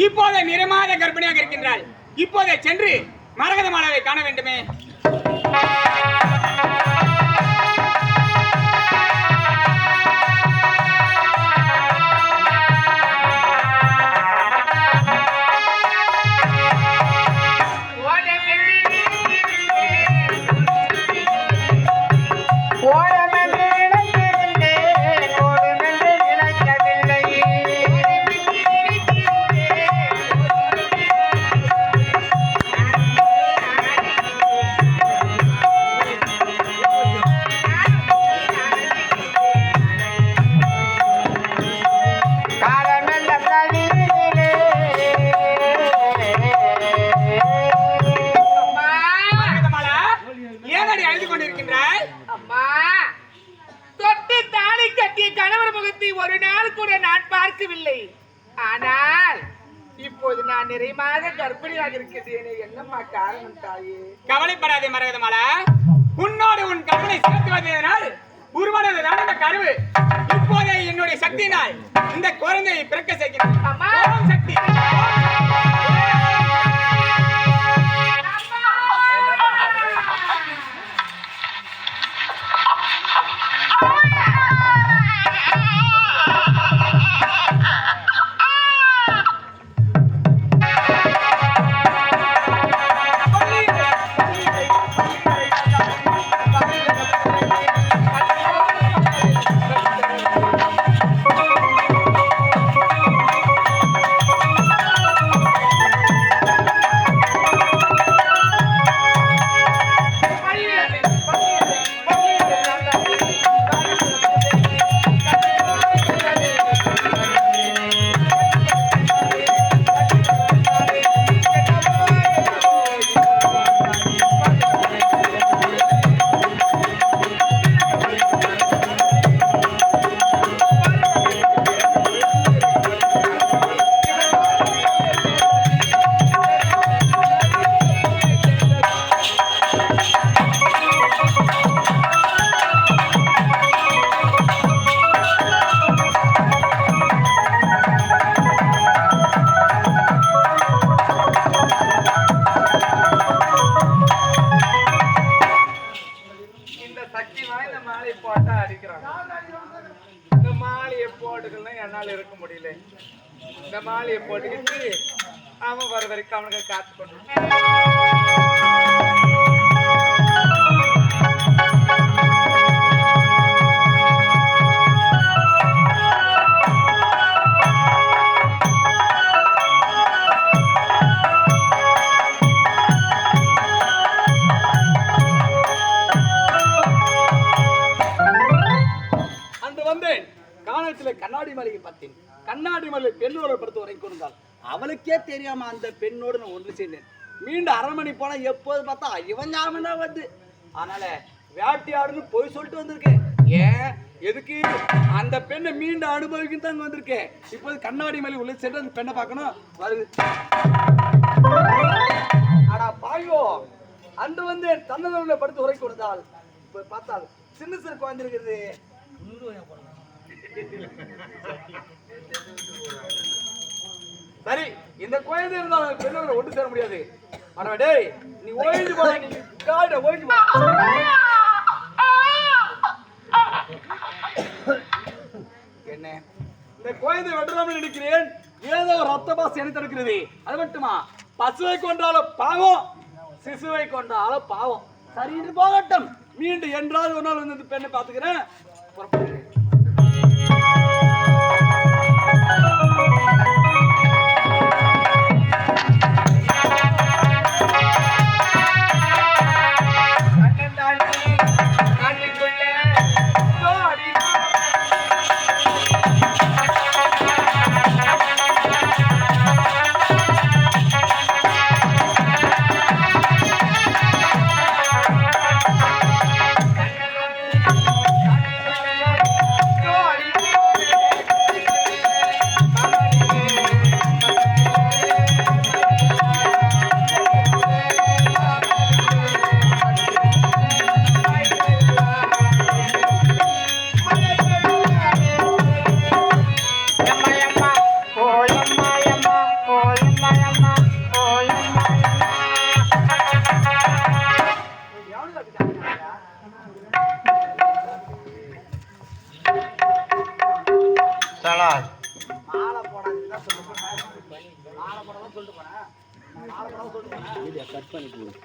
இப்போது நிறமாத கர்ப்பிணியாக இருக்கின்றாள். இப்போதே சென்று மரகத மாலாவை காண வேண்டுமே. ஒரு நாள் கூட நான் பார்க்கவில்லை. ஆனால் இப்போது நான் நிறைய கர்ப்பிணியாக இருக்கிறேனே, என்னம்மா காரணம் தாயே? கவலைப்படாதே மரகதமாலா, உன்னோடு உன் கருணை செலுத்துவதனால் உருவானதுதான் இந்த கருவு. இப்போதே என்னுடைய சக்தியினால் இந்த குழந்தையை பிறக்க செய்கிறேன். சக்தி இந்த மாலையை போட்டுக்கலாம் என்னால் இருக்க முடியல. இந்த மாலையை போட்டுக்கிட்டு அவன் வர வரைக்கும் அவனுக்கு காத்து கொண்டு கண்ணாடி மலையை பார்த்தேன். கண்ணாடி மலை பெண்ணோட படுத்து வரை கொடுத்தாள். அவளுக்கே தெரியாம அந்த பெண்ணோடு நான் ஒன்று சேர்ந்தேன். மீண்டும் அரை மணி போனா எப்போது பார்த்தா இவன் ஞாபகம் தான் வருது. அதனால வேட்டையாடுன்னு போய் சொல்லிட்டு வந்திருக்கேன். ஏன் எதுக்கு அந்த பெண்ணை மீண்டும் அனுபவிக்கும் தான் வந்திருக்கேன். இப்போது கண்ணாடி மலை உள்ள சென்று அந்த பெண்ணை பார்க்கணும் வருது. ஆனா பாயோ அந்த வந்து தன்னதோட படுத்து உரை கொடுத்தாள். இப்போ பார்த்தால் சின்ன சிறு குழந்தைருக்கிறது. சரி, இந்த குழந்தை இருந்தா பெண்ணோட ஒன்று சேர முடியாது. ஆனா டேய் நீ ஓய்ந்து போ, நீ காட ஓய்ந்து போ. என்ன இந்த குழந்தை வெட்டலாம்னு நினைக்கிறேன். ஏதோ ஒரு ரத்த பாசம் எனக்கு தடுக்கிறது. அது மட்டுமா பசுவை கொண்டாலும் பாவம், சிசுவை கொண்டாலும் பாவம். சரி இது போகட்டும். மீண்டும் என்றாவது ஒரு நாள் வந்து இந்த பெண்ணை பார்த்துக்கிறேன். புறப்படுகிறேன். தலால் மாலை போடாதுன்னு தான் சொல்லிட்டு போனேன். மாலை போடாதான் சொல்லிட்டு போனேன். மாலை போடாதான் சொல்லிட்டு போனேன்.